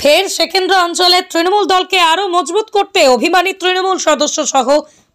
ফের সেকেন্দ্রা অঞ্চলের তৃণমূল দলকে আরও মজবুত করতে অভিমানী তৃণমূল সদস্য সহ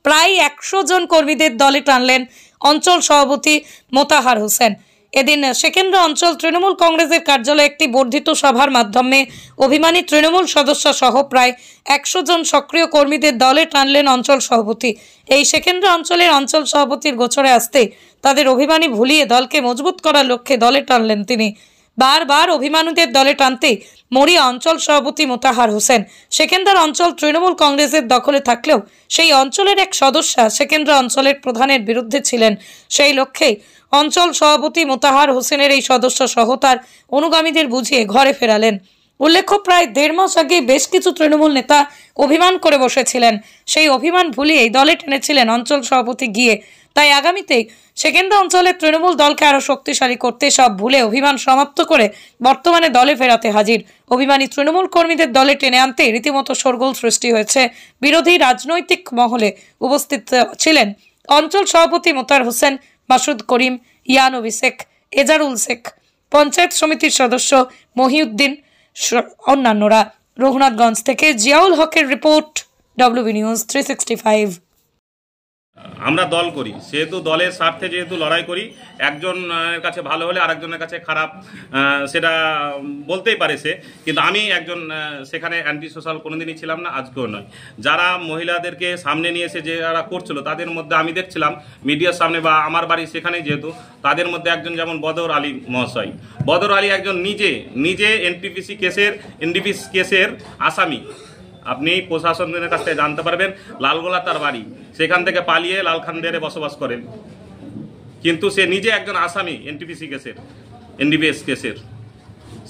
প্রায় 100 জন কর্মীদের দলে টানলেন অঞ্চল সভাপতি মোতাহার হোসেন। এদিন সেকেন্দ্রা অঞ্চল তৃণমূল কংগ্রেসের কার্যালয়ে একটি বর্ধিত সভার মাধ্যমে অভিমানী তৃণমূল সদস্য সহ প্রায় 100 জন সক্রিয় কর্মীদের দলে টানলেন অঞ্চল সভাপতি। এই সেকেন্দ্রা অঞ্চলের অঞ্চল সভাপতির গোচরে আসতে তাদের অভিমানী ভুলিয়ে দলকে মজবুত করার লক্ষ্যে দলে টানলেন তিনি। বারবার অভিমানীদের দলে টানতে মরিয়া অঞ্চল সভাপতি মোতাহার হোসেন। সেকেন্দ্রা অঞ্চল তৃণমূল কংগ্রেসের দখলে থাকলেও সেই অঞ্চলের এক সদস্যা সেকেন্দ্রা অঞ্চলের প্রধানের বিরুদ্ধে ছিলেন। সেই লক্ষ্যেই অঞ্চল সভাপতি মোতাহার হোসেনের এই সদস্য সহ তার অনুগামীদের বুঝিয়ে ঘরে ফেরালেন। উল্লেখ্য, প্রায় 1.5 মাস আগে বেশ কিছু তৃণমূল নেতা অভিমান করে বসেছিলেন। সেই অভিমান ভুলিয়েই দলে টেনেছিলেন অঞ্চল সভাপতি গিয়ে। তাই আগামীতেই সেকেন্দ্রা অঞ্চলের তৃণমূল দলকে আরও শক্তিশালী করতে সব ভুলে অভিমান সমাপ্ত করে বর্তমানে দলে ফেরাতে হাজির। অভিমানী তৃণমূল কর্মীদের দলে টেনে আনতে রীতিমতো শোরগোল সৃষ্টি হয়েছে বিরোধী রাজনৈতিক মহলে। উপস্থিত ছিলেন অঞ্চল সভাপতি মোতাহার হোসেন, মাসুদ করিম, ইয়ানবী শেখ, এজারুল শেখ, পঞ্চায়েত সমিতির সদস্য মহিউদ্দিন, অন্যান্যরা। রঘুনাথগঞ্জ থেকে জিয়াউল হকের রিপোর্ট, WB নিউজ 365। আমরা দল করি, সেহেতু দলের স্বার্থে যেহেতু লড়াই করি, একজনের কাছে ভালো হলে আরেকজনের কাছে খারাপ সেটা বলতেই পারে সে, কিন্তু আমি একজন সেখানে অ্যান্টি সোশ্যাল কোনোদিনই ছিলাম না, আজকেও নয়। যারা মহিলাদেরকে সামনে নিয়ে এসে যারা করছিল তাদের মধ্যে আমি দেখছিলাম মিডিয়ার সামনে বা আমার বাড়ি সেখানেই, যেহেতু তাদের মধ্যে একজন যেমন বদর আলী মহাশয়। বদর আলী একজন নিজে এনটিপিসি কেসের আসামি। আপনি প্রশাসনের কাছ থেকে জানতে পারবেন, লালগোলা তার বাড়ি, সেখান থেকে পালিয়ে লালখানদেরে বসবাস করেন, কিন্তু সে নিজে একজন আসামি এনডিপিএস কেসের।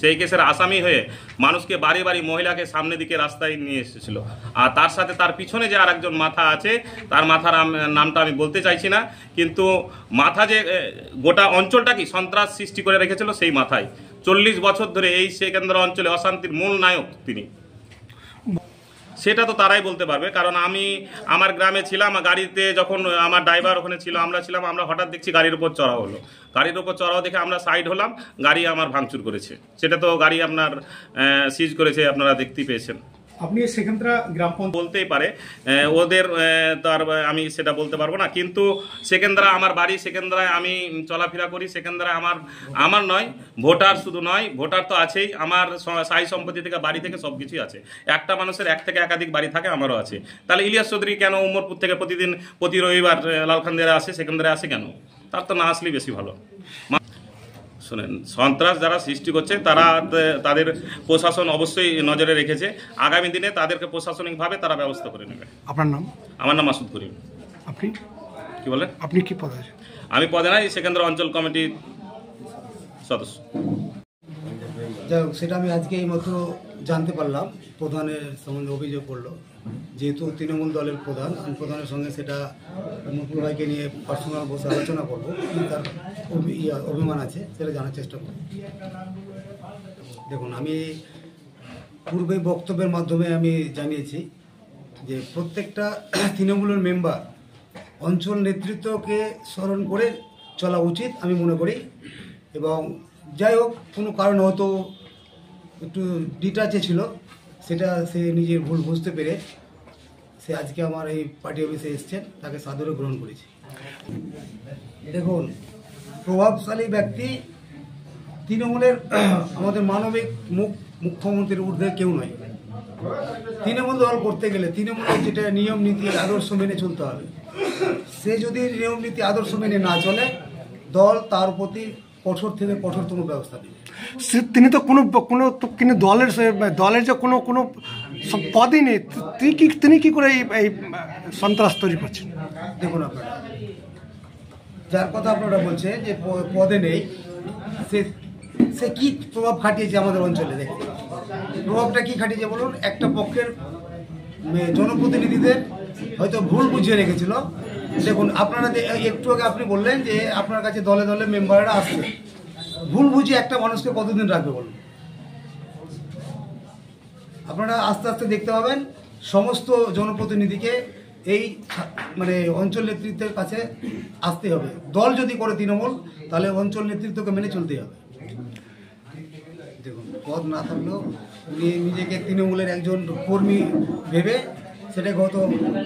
সেই কেসের আসামি হয়ে মানুষকে বাড়ি বাড়ি মহিলাকে সামনে দিকে রাস্তায় নিয়ে এসেছিল। আর তার সাথে তার পিছনে যে আর একজন মাথা আছে, তার মাথার নামটা আমি বলতে চাইছি না, কিন্তু মাথা যে গোটা অঞ্চলটাকে সন্ত্রাস সৃষ্টি করে রেখেছিল সেই মাথায় 40 বছর ধরে এই সেকেন্দ্রা অঞ্চলে অশান্তির মূল নায়ক তিনি। সেটা তো তারাই বলতে পারবে, কারণ আমি আমার গ্রামে ছিলাম, গাড়িতে যখন আমার ড্রাইভার ওখানে ছিল, আমরা হঠাৎ দেখছি গাড়ির উপর চড়াও হলো। গাড়ির উপর চড়াও দেখে আমরা সাইড হলাম, গাড়ি আমার ভাঙচুর করেছে। সেটা তো গাড়ি আপনার সিজ করেছে, আপনারা দেখতেই পেয়েছেন। আপনি সেকেন্দ্রা গ্রাম বলতেই পারে, ওদের তার আমি সেটা বলতে পারবো না, কিন্তু সেকেন্দ্রা আমার বাড়ি, সেকেন্দ্রায় আমি চলাফেরা করি। সেকেন্দ্রায় আমার নয়, ভোটার শুধু নয়, ভোটার তো আছেই, আমার সাই সম্পত্তি থেকে বাড়ি থেকে সব কিছুই আছে। একটা মানুষের এক থেকে একাধিক বাড়ি থাকে, আমারও আছে। তাহলে ইলিয়াস চৌধুরী কেন উমরপুর থেকে প্রতি রবিবার লালখানদেরে আসে, সেকেন্দ্রায় আসে কেন? তার তো না আসলেই বেশি ভালো। শোনেন, সন্ত্রাস যারা সৃষ্টি করছে তাদের প্রশাসন অবশ্যই নজরে রেখেছে। আগামী দিনে তাদেরকে প্রশাসনিকভাবে তারা ব্যবস্থা করে নেবে। আপনার নাম? আমার নাম মাসুদ করিম। আপনি কি বলেন? আপনি কি পদে আছেন? আমি পদে নাই, সেকেন্দ্রা অঞ্চল কমিটির সদস্য। যাই হোক, সেটা আমি আজকে এই মাত্র জানতে পারলাম। প্রধানের সম্বন্ধে অভিযোগ করলো, যেহেতু তৃণমূল দলের প্রধান, আমি প্রধানের সঙ্গে সেটা মুকুল ভাইকে নিয়ে পার্সোনাল বসে আলোচনা করবো, কি তার অভিমান আছে সেটা জানার চেষ্টা করব। দেখুন, আমি পূর্বে বক্তব্যের মাধ্যমে আমি জানিয়েছি যে প্রত্যেকটা তৃণমূলের মেম্বার অঞ্চল নেতৃত্বকে স্মরণ করে চলা উচিত আমি মনে করি। এবং যাই হোক, কোনো কারণে হয়তো একটু ডিটাচে ছিল, সেটা সে নিজের ভুল বুঝতে পেরে সে আজকে আমার এই পার্টি অফিসে এসছেন, তাকে সাদরে গ্রহণ করেছি। দেখুন, প্রভাবশালী ব্যক্তি তৃণমূলের আমাদের মানবিক মুখ্যমন্ত্রীর ঊর্ধ্বে কেউ নয়। তৃণমূল দল করতে গেলে তৃণমূলের যেটা নিয়ম নীতি আদর্শ মেনে চলতে হবে। সে যদি নিয়ম নীতি আদর্শ মেনে না চলে, দল তার প্রতি কঠোর থেকে কঠোরতম ব্যবস্থা নেবে। তিনি তো কোনো দলের যে কোনো পদই নেই, তিনি কি করে এই সন্ত্রাস তৈরি করছেন? দেখুন, আপনারা যার কথা আপনারা বলছে যে পদে নেই, সে কি প্রভাব খাটিয়েছে আমাদের অঞ্চলে? দেখুন, প্রভাবটা কি খাটিয়েছে বলুন। একটা পক্ষের জনপ্রতিনিধিদের হয়তো ভুল বুঝিয়ে রেখেছিল। দেখুন, আপনারা একটু আগে আপনি বললেন যে আপনার কাছে দলে দলে মেম্বাররা আসছে, ভুল বুঝিয়ে একটা মানুষকে কতদিন রাখবে বলুন? আপনারা আস্তে আস্তে দেখতে পাবেন সমস্ত জনপ্রতিনিধিকে এই অঞ্চল নেতৃত্বের কাছে আসতে হবে। দল যদি করে তৃণমূল, তাহলে অঞ্চল নেতৃত্বকে মেনে চলতে হবে। দেখুন, পদ না থাকলেও উনি নিজেকে তৃণমূলের একজন কর্মী ভেবে সেটাকে হয়তো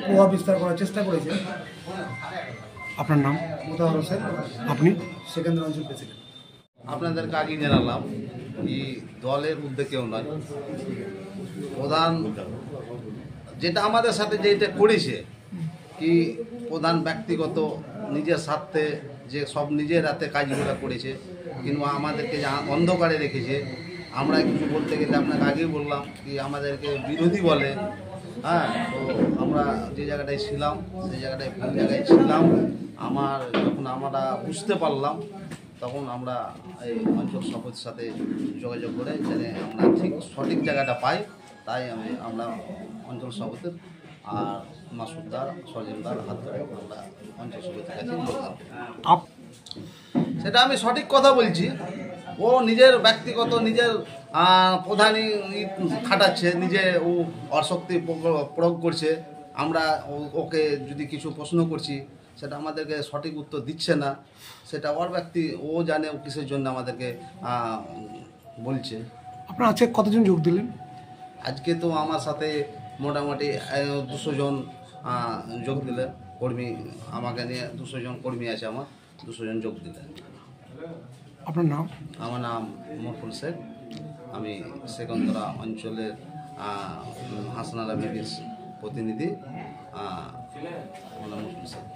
প্রভাব বিস্তার করার চেষ্টা করেছে। আপনার নাম? মোতাহার হোসেন, আপনি? সেকেন্দ্র অঞ্চল প্রেসিডেন্ট। আপনাদেরকে আগে জানালাম কি দলের উদ্যোগেও নয়, প্রধান যেটা আমাদের সাথে যেটা করেছে কি প্রধান ব্যক্তিগত নিজের স্বার্থে যে সব নিজের হাতে কাজগুলো করেছে, কিন্তু আমাদেরকে যে অন্ধকারে রেখেছে। আমরা কিছু বলতে গেলে আপনাকে আগেই বললাম কি আমাদেরকে বিরোধী বলে। হ্যাঁ, তো আমরা যে জায়গাটায় ছিলাম সেই জায়গাটায় ভুল জায়গায় ছিলাম। যখন আমরা বুঝতে পারলাম তখন আমরা এই অঞ্চল সভাপতির সাথে যোগাযোগ করে যেন আমরা ঠিক সঠিক জায়গাটা পাই, তাই আমরা অঞ্চল সভাপতির আর মাসুদদার সজেনদার হাত ধরে আমরা অঞ্চল সভাপতির কাছে যোগদান। সেটা আমি সঠিক কথা বলছি। ও নিজের ব্যক্তিগত নিজের প্রধানই খাটাচ্ছে, নিজে ও অশক্তি প্রয়োগ করছে। আমরা ওকে যদি কিছু প্রশ্ন করছি সেটা আমাদেরকে সঠিক উত্তর দিচ্ছে না, সেটা ওর ব্যক্তি, ও জানে ও কিসের জন্য আমাদেরকে বলছে। আপনার আজকে কতজন যোগ দিলেন? আজকে তো আমার সাথে মোটামুটি 200 জন যোগ দিলেন কর্মী, আমাকে নিয়ে 200 জন কর্মী আছে, আমার 200 জন যোগ দিলেন। আপনার নাম? আমার নাম মরফুল শেখ, আমি সেকন্দরা অঞ্চলের হাসনারা বিবির প্রতিনিধি। আমার নাম মরফুল শেখ।